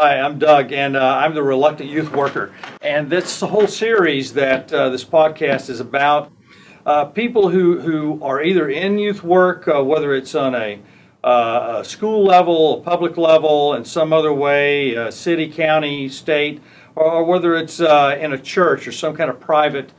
Hi, I'm Doug, and I'm the Reluctant Youth Worker. And this whole series that this podcast is about people who are either in youth work, whether it's on a school level, a public level, in some other way, city, county, state, or whether it's in a church or some kind of private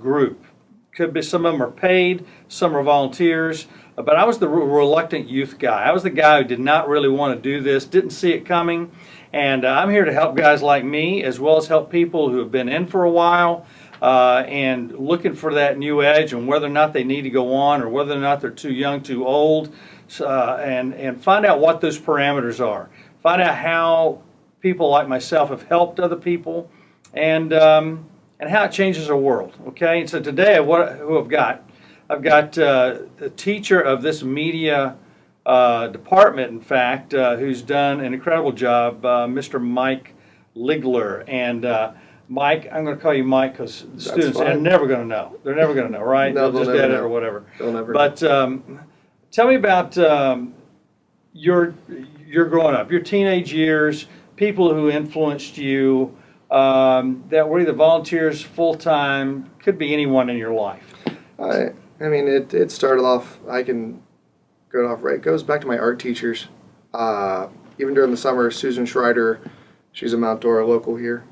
group. Could be some of them are paid, some are volunteers, but I was the reluctant youth guy. I was the guy who did not really want to do this, didn't see it coming, and I'm here to help guys like me as well as help people who have been in for a while and looking for that new edge and whether or not they need to go on or whether or not they're too young, too old, and find out what those parameters are. Find out how people like myself have helped other people and how it changes our world. Okay, and so today, who I've got the teacher of this media department, in fact, who's done an incredible job, Mr. Mike Ligler. And Mike, I'm going to call you Mike because the students are never going to know. They're never going to know, right? No, they'll just edit or whatever. They'll never but tell me about your growing up, your teenage years, people who influenced you. That were either volunteers, full-time, could be anyone in your life. I mean, it started off, I can go off right, it goes back to my art teachers. Even during the summer, Susan Schreider, she's a Mount Dora local here,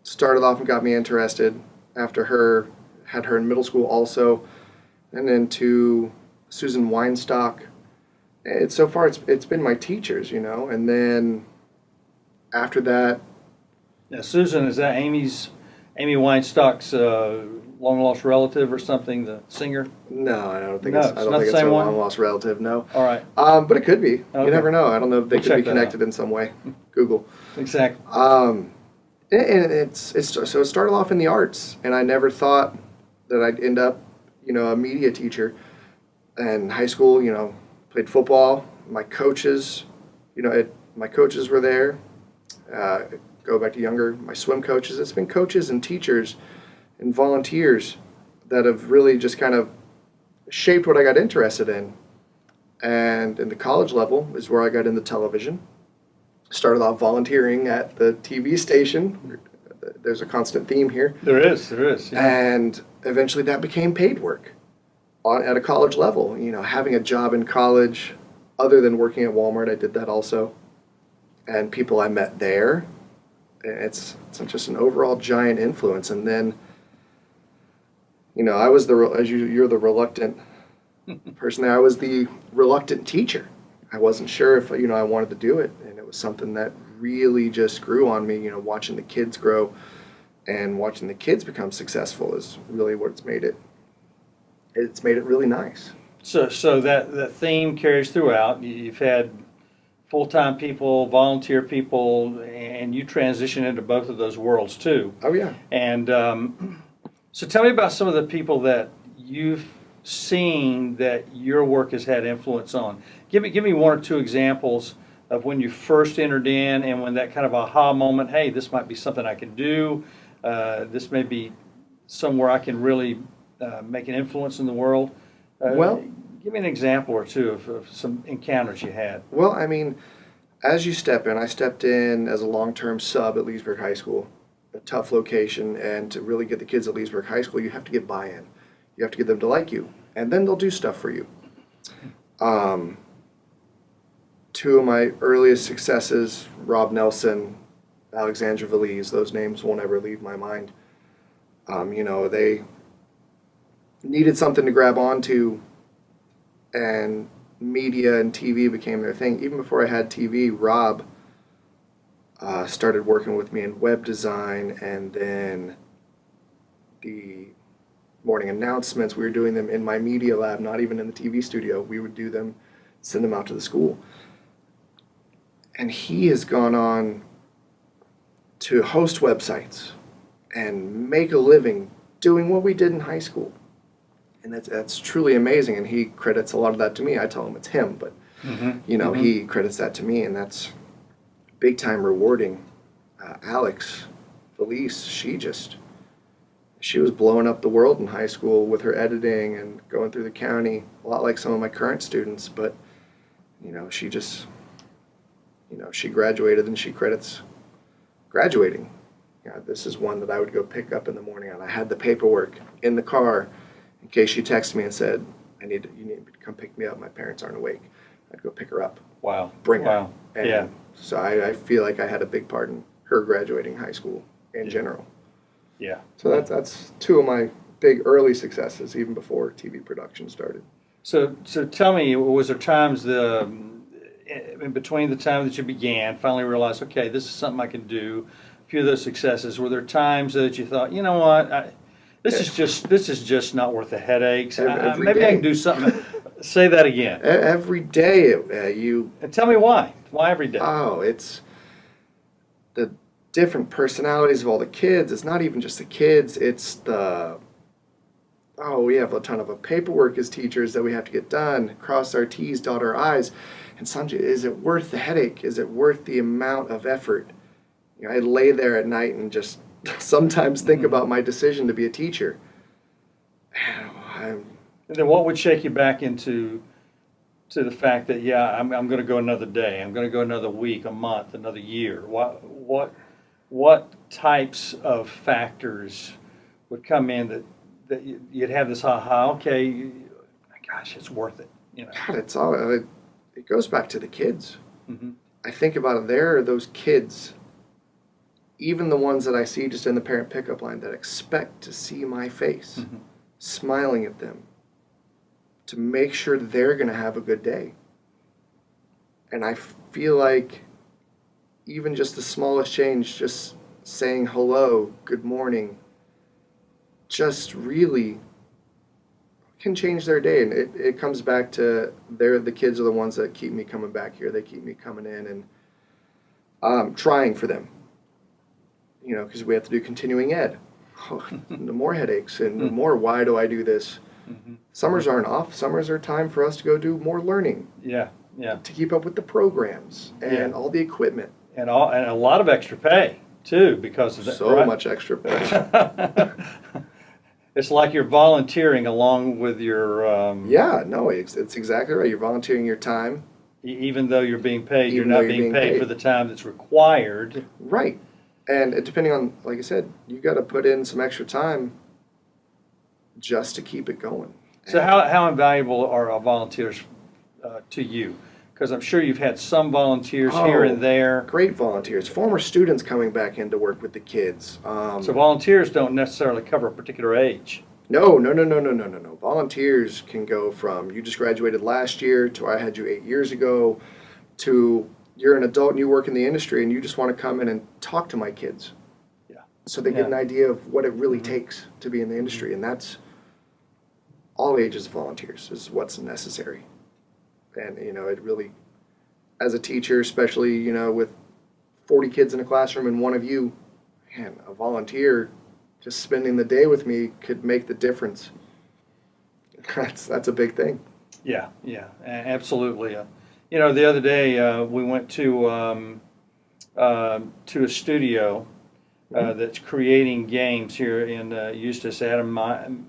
started off and got me interested. After had her in middle school also, and then to Susan Weinstock. So far, it's been my teachers, and then after that, Now, Susan, is that Amy Weinstock's long lost relative or something? The singer? No, I don't think No, it's. it's I don't not think the it's same a one? long lost relative. No. All right. But it could be. Okay. You never know. I don't know if they We'll could check be that connected out. in some way. Google. Exactly. And so it started off in the arts, and I never thought that I'd end up, a media teacher. And high school, played football. My coaches, my coaches were there. Go back to younger, my swim coaches. It's been coaches and teachers and volunteers that have really just kind of shaped what I got interested in. And in the college level is where I got into television. Started off volunteering at the TV station. There's a constant theme here. There is. Yeah. And eventually that became paid work at a college level. Having a job in college, other than working at Walmart, I did that also. And people I met there, it's just an overall giant influence. And then, I was you're the reluctant person there. I was the reluctant teacher. I wasn't sure if, I wanted to do it. And it was something that really just grew on me, watching the kids grow and watching the kids become successful is really what's made it. It's made it really nice. So that theme carries throughout. You've had full-time people, volunteer people, and you transition into both of those worlds too. Oh, yeah. And so tell me about some of the people that you've seen that your work has had influence on. Give me one or two examples of when you first entered in and when that kind of aha moment, hey, this might be something I can do. This may be somewhere I can really make an influence in the world. Give me an example or two of some encounters you had. Well, I mean, as you step in, I stepped in as a long-term sub at Leesburg High School, a tough location, and to really get the kids at Leesburg High School, you have to get buy-in. You have to get them to like you, and then they'll do stuff for you. Two of my earliest successes, Rob Nelson, Alexandra Valise, those names won't ever leave my mind. They needed something to grab onto, and media and TV became their thing. Even before I had TV, Rob started working with me in web design, and then the morning announcements, we were doing them in my media lab, not even in the TV studio. We would do them, send them out to the school. And he has gone on to host websites and make a living doing what we did in high school. And that's truly amazing, and he credits a lot of that to me. I tell him it's him, but he credits that to me, and that's big time rewarding. Alex Felice, she was blowing up the world in high school with her editing and going through the county, a lot like some of my current students, but she she graduated and she credits graduating. This is one that I would go pick up in the morning, and I had the paperwork in the car in case she texted me and said, you need to come pick me up. My parents aren't awake. I'd go pick her up. Wow. Bring her. Wow. And yeah. So I feel like I had a big part in her graduating high school in general. Yeah. So that's two of my big early successes, even before TV production started. So tell me, was there times in between the time that you began, finally realized, okay, this is something I can do, a few of those successes, were there times that you thought, you know what, this is just not worth the headaches. Maybe I can do something. Say that again. Every day, And tell me why. Why every day? Oh, it's the different personalities of all the kids. It's not even just the kids. It's we have a ton of paperwork as teachers that we have to get done, cross our T's, dot our I's. And sometimes, is it worth the headache? Is it worth the amount of effort? I lay there at night and just sometimes think about my decision to be a teacher. And then what would shake you back to the fact that, I'm going to go another day, I'm going to go another week, a month, another year? What types of factors would come in that you'd have this aha, okay, gosh, it's worth it? God, it goes back to the kids. Mm-hmm. I think about it, there are those kids, even the ones that I see just in the parent pickup line, that expect to see my face, smiling at them, to make sure they're going to have a good day. And I feel like even just the smallest change, just saying hello, good morning, just really can change their day. And it comes back to the kids are the ones that keep me coming back here. They keep me coming in and trying for them. Because we have to do continuing ed. The more headaches and the more, why do I do this? Summers aren't off. Summers are time for us to go do more learning. Yeah. To keep up with the programs and all the equipment. And a lot of extra pay, too, because of that. So much extra pay. It's like you're volunteering along with your... it's exactly right. You're volunteering your time. Even though you're being paid, you're not being paid for the time that's required. Right. And depending on, like I said, you got to put in some extra time just to keep it going. So how invaluable are volunteers to you? Because I'm sure you've had some volunteers here and there. Great volunteers. Former students coming back in to work with the kids. So volunteers don't necessarily cover a particular age. No. Volunteers can go from you just graduated last year to I had you 8 years ago to you're an adult and you work in the industry and you just want to come in and talk to my kids. Yeah. So they get an idea of what it really takes to be in the industry. And that's all ages of volunteers is what's necessary. And, it really, as a teacher, especially, with 40 kids in a classroom and one of you, man, a volunteer just spending the day with me could make the difference. That's a big thing. Yeah, absolutely. The other day we went to a studio that's creating games here in Eustis. Adam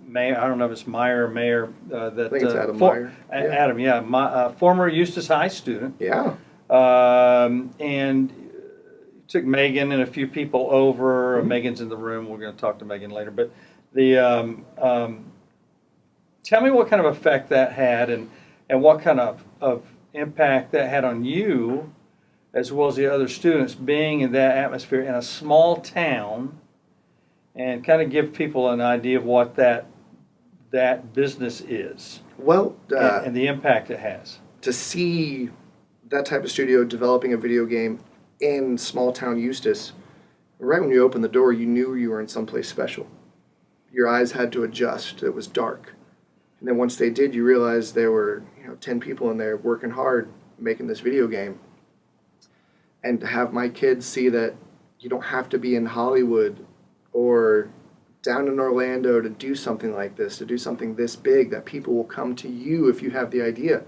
Mayer, I don't know if it's Meyer or Mayer. I think it's Adam Meyer. Adam, former Eustis High student. Yeah. And took Megan and a few people over. Megan's in the room. We're going to talk to Megan later. But tell me what kind of effect that had and what kind of impact that had on you as well as the other students being in that atmosphere in a small town, and kind of give people an idea of what that business is. Well, and the impact it has. To see that type of studio developing a video game in small town Eustis, right when you opened the door, you knew you were in someplace special. Your eyes had to adjust. It was dark. And then once they did, you realized there were 10 people in there working hard making this video game. And to have my kids see that you don't have to be in Hollywood or down in Orlando to do something like this, to do something this big, that people will come to you if you have the idea.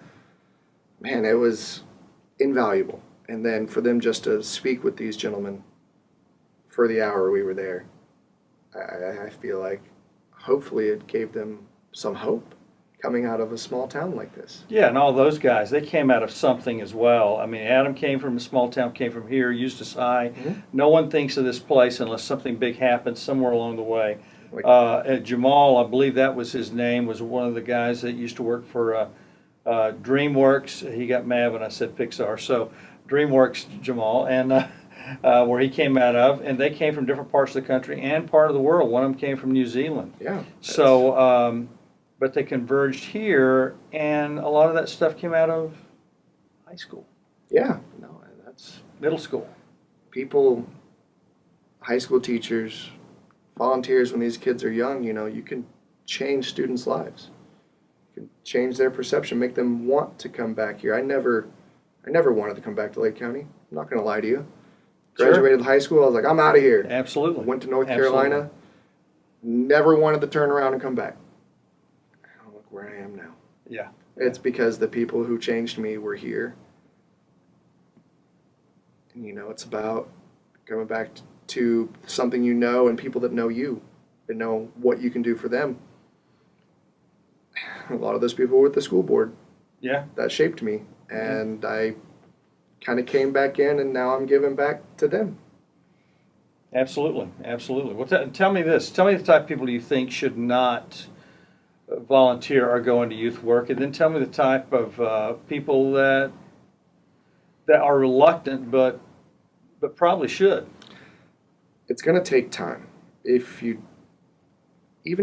Man, it was invaluable. And then for them just to speak with these gentlemen for the hour we were there, I feel like hopefully it gave them some hope. coming out of a small town like this. Yeah, and all those guys, they came out of something as well. I mean, Adam came from a small town, came from here, Eustis High. Mhm. No one thinks of this place unless something big happens somewhere along the way. Like- Jamal, I believe that was his name, was one of the guys that used to work for DreamWorks. He got mad when I said Pixar. So DreamWorks, Jamal, and where he came out of, and they came from different parts of the country and part of the world. One of them came from New Zealand. Yeah. So, but they converged here, and a lot of that stuff came out of high school, Yeah. No, that's middle school. people, high school teachers, volunteers when these kids are young, you can change students' lives. You can change their perception, make them want to come back here. I never wanted to come back to Lake County. I'm not going to lie to you. Sure. Graduated high school, I was like, I'm out of here. Absolutely. Went to North Absolutely. Carolina. Never wanted to turn around and come back. Oh, look where I am now. Yeah. It's because the people who changed me were here. And it's about going back to something and people that know you and know what you can do for them. A lot of those people were with the school board. Yeah. That shaped me. And I kind of came back in, and now I'm giving back to them. Absolutely. Absolutely. Well, tell me this. Tell me the type of people you think should not volunteer or go into youth work, and then tell me the type of people that are reluctant but probably should. It's going to take time. Even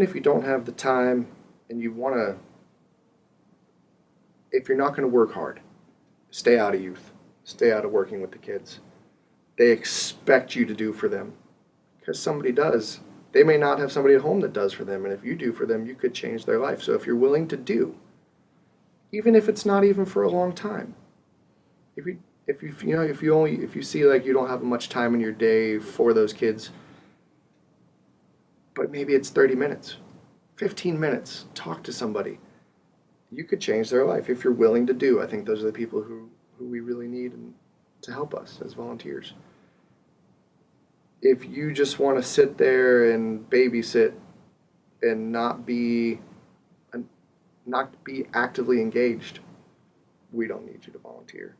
if you don't have the time and you want to, if you're not going to work hard, stay out of youth. Stay out of working with the kids. They expect you to do for them because somebody does. They may not have somebody at home that does for them, and if you do for them, you could change their life. So if you're willing to do, even if it's not even for a long time, if you see like you don't have much time in your day for those kids, but maybe it's 30 minutes, 15 minutes, talk to somebody. You could change their life if you're willing to do. I think those are the people who we really need to help us as volunteers. If you just want to sit there and babysit and not be actively engaged, we don't need you to volunteer.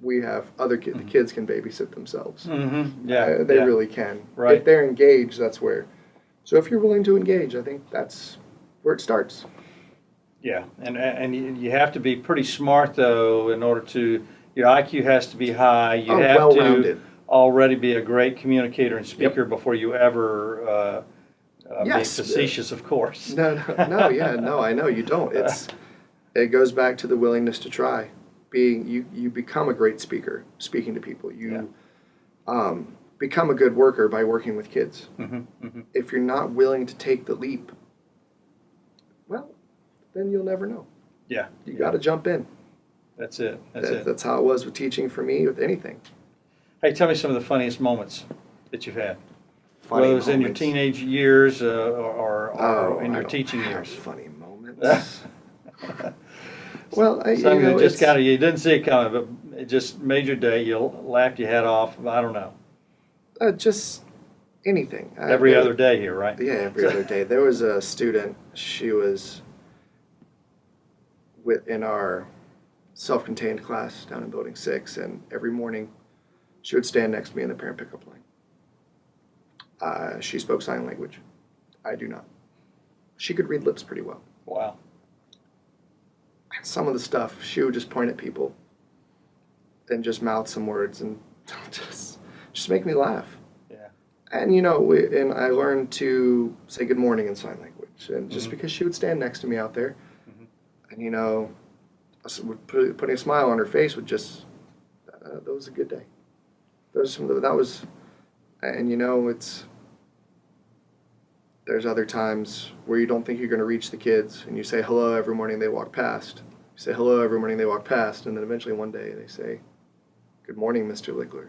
We have other kids. The kids can babysit themselves. Mm-hmm. Yeah. They yeah. really can. Right. If they're engaged, that's where. So if you're willing to engage, I think that's where it starts. Yeah, and you have to be pretty smart though in order to. Your IQ has to be high. You have well-rounded. to already be a great communicator and speaker before you ever Yes. be facetious, of course. No, I know you don't. It goes back to the willingness to try. You become a great speaker, speaking to people. You become a good worker by working with kids. Mm-hmm, mm-hmm. If you're not willing to take the leap, well, then you'll never know. Yeah, You got to jump in. That's it. That's it. That's how it was with teaching for me, with anything. Hey, tell me some of the funniest moments that you've had. Funny Whether it was in your moments. teenage years or in I your don't teaching have years. funny moments. Well, Some you just it's- kind of, you didn't see it coming, but it just made your day. You laughed your head off. I don't know. just anything. Every other day here, right? Yeah, every other day. There was a student. She was in our self-contained class down in Building 6, and every morning she would stand next to me in the parent pickup line. She spoke sign language. I do not. She could read lips pretty well. Wow. Some of the stuff, she would just point at people and just mouth some words and just make me laugh. Yeah. And and I learned to say good morning in sign language, and just because she would stand next to me out there, and putting a smile on her face would just that was a good day. There's other times where you don't think you're going to reach the kids, and you say hello every morning they walk past. You say hello every morning they walk past, and then eventually one day they say, "Good morning, Mr. Ligler."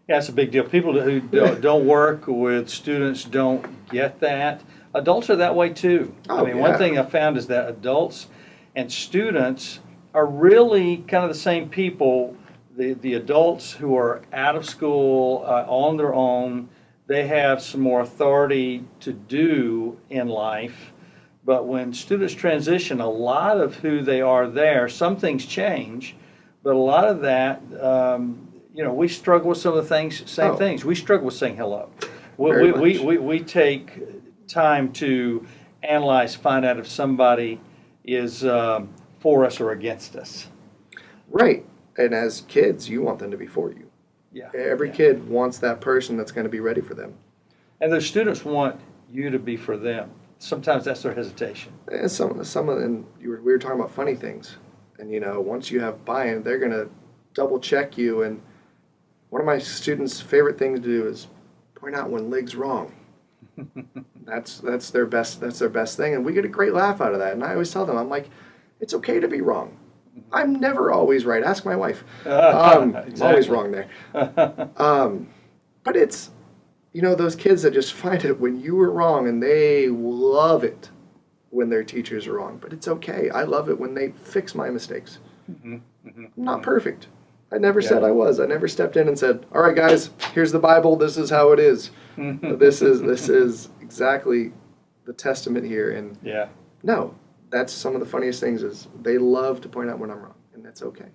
Yeah, it's a big deal. People who don't work with students don't get that. Adults are that way too. Oh, One yeah. thing I found is that adults and students are really kind of the same people. The adults who are out of school on their own, they have some more authority to do in life. But when students transition, a lot of who they are there, some things change, but a lot of that, we struggle with some of the same things. We struggle with saying hello. We take time to analyze, find out if somebody is for us or against us. Right. And as kids, you want them to be for you. Yeah. Every kid wants that person that's going to be ready for them. And those students want you to be for them. Sometimes that's their hesitation. And some of them, we were talking about funny things. And, once you have buy-in, they're going to double check you. And one of my students' favorite things to do is point out when Lig's wrong. That's their best thing. And we get a great laugh out of that. And I always tell them, I'm like, it's okay to be wrong. I'm never always right. Ask my wife. I'm always wrong there. But it's, those kids that just find it when you were wrong, and they love it when their teachers are wrong. But it's okay. I love it when they fix my mistakes. I'm not perfect. I never said I was. I never stepped in and said, all right, guys, here's the Bible. This is how it is. This is exactly the testament here. And no. That's some of the funniest things is they love to point out when I'm wrong, and that's okay.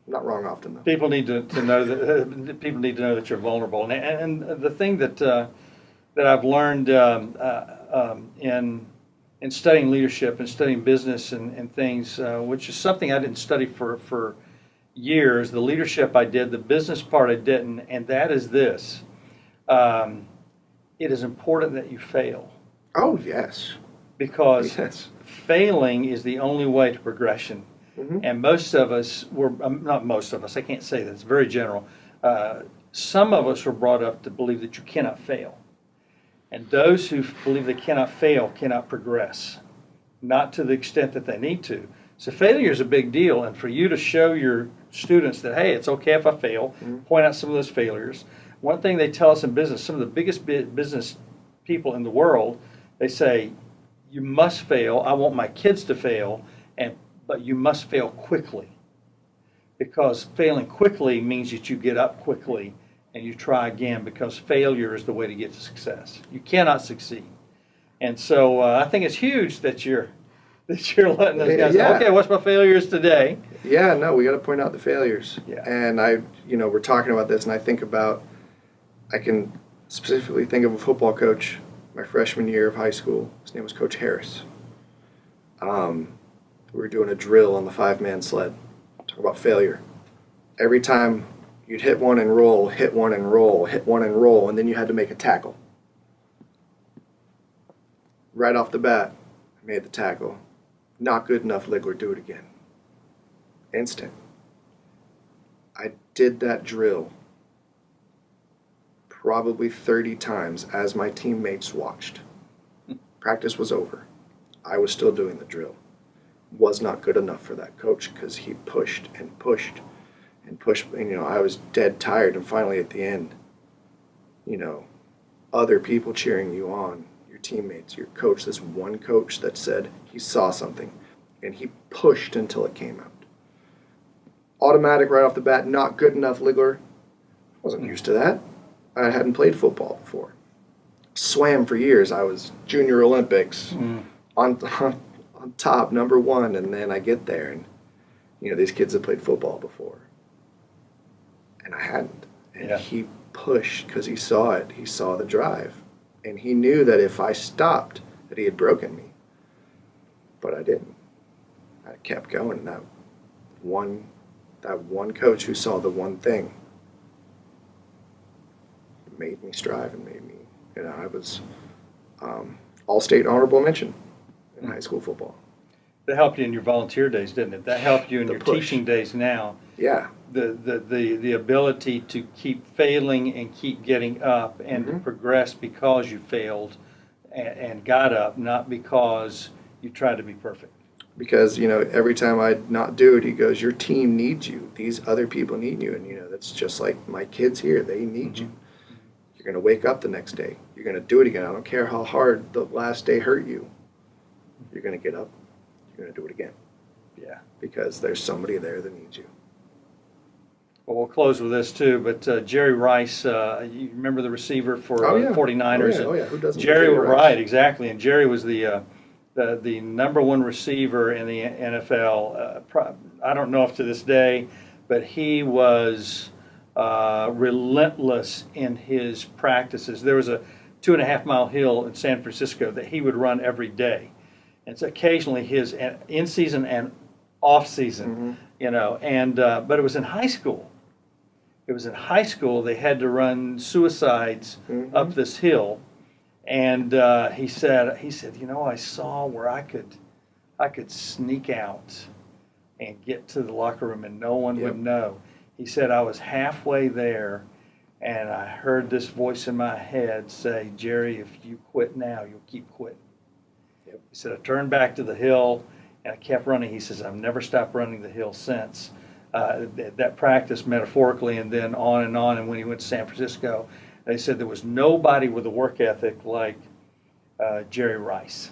I'm not wrong often, though. People need to know that you're vulnerable, and the thing that I've learned in studying leadership and studying business and things, which is something I didn't study for years. The leadership I did, the business part I didn't, and that is this: it is important that you fail. Oh yes. Because failing is the only way to progression. And most of us not most of us, I can't say that, it's very general. Some of us were brought up to believe that you cannot fail. And those who believe they cannot fail cannot progress, not to the extent that they need to. So failure is a big deal, and for you to show your students that, hey, it's okay if I fail, point out some of those failures. One thing they tell us in business, some of the biggest business people in the world, they say, you must fail. I want my kids to fail, but you must fail quickly. Because failing quickly means that you get up quickly and you try again, because failure is the way to get to success. You cannot succeed. And so I think it's huge that you're letting those guys know, okay, what's my failures today? Yeah, no, we got to point out the failures. Yeah. And we're talking about this, and I can specifically think of a football coach my freshman year of high school. His name was Coach Harris. We were doing a drill on the 5-man sled. Talk about failure. Every time you'd hit one and roll, hit one and roll, hit one and roll, and then you had to make a tackle. Right off the bat, I made the tackle. Not good enough, Ligler, do it again. Instant. I did that drill probably 30 times as my teammates watched. Practice was over. I was still doing the drill. Was not good enough for that coach because he pushed and pushed and pushed. And, I was dead tired. And finally at the end, other people cheering you on, your teammates, your coach, this one coach that said he saw something and he pushed until it came out. Automatic right off the bat, not good enough, Ligler. Wasn't used to that. I hadn't played football before. Swam for years. I was Junior Olympics on top, number one, and then I get there, and these kids have played football before, and I hadn't. And he pushed because he saw it. He saw the drive, and he knew that if I stopped, that he had broken me. But I didn't. I kept going. And that one coach who saw the one thing made me strive and made me, I was all-state honorable mention in high school football. That helped you in your volunteer days, didn't it? That helped you in your teaching days now. Yeah. The ability to keep failing and keep getting up and to progress because you failed and got up, not because you tried to be perfect. Because, every time I'd not do it, he goes, your team needs you. These other people need you. And, that's just like my kids here. They need you. You're going to wake up the next day. You're going to do it again. I don't care how hard the last day hurt you. You're going to get up. You're going to do it again. Yeah. Because there's somebody there that needs you. Well, we'll close with this too, but Jerry Rice, you remember the receiver for 49ers? Oh, yeah. Who doesn't? Jerry, right, exactly. And Jerry was the the number one receiver in the NFL. I don't know if to this day, but he was relentless in his practices. There was a 2.5 mile hill in San Francisco that he would run every day. And so occasionally his in season and off season, but it was in high school. It was in high school they had to run suicides up this hill. And he said, I saw where I could sneak out and get to the locker room and no one would know. He said, I was halfway there and I heard this voice in my head say, Jerry, if you quit now, you'll keep quitting. He said, I turned back to the hill and I kept running. He says, I've never stopped running the hill since. That practice metaphorically and then on. And when he went to San Francisco, they said there was nobody with a work ethic like Jerry Rice.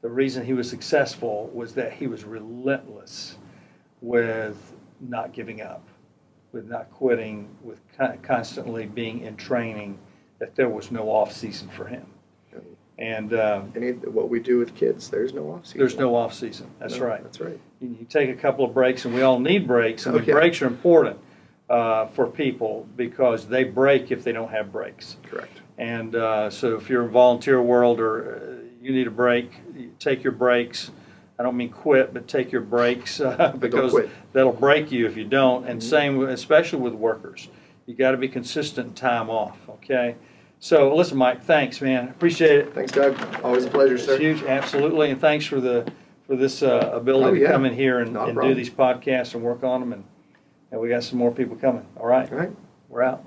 The reason he was successful was that he was relentless with not giving up, with not quitting, with constantly being in training, that there was no off season for him. And what we do with kids, there's no off season. There's no off season. That's right. That's right. You take a couple of breaks, and we all need breaks. And the breaks are important for people because they break if they don't have breaks. Correct. And so if you're in volunteer world or you need a break, you take your breaks. I don't mean quit, but take your breaks because that'll break you if you don't. And same, especially with workers. You got to be consistent in time off, okay? So listen, Mike, thanks, man. Appreciate it. Thanks, Doug. Always a pleasure, sir. It's huge, absolutely. And thanks for this ability to come in here and do these podcasts and work on them. And we got some more people coming. All right. All right. We're out.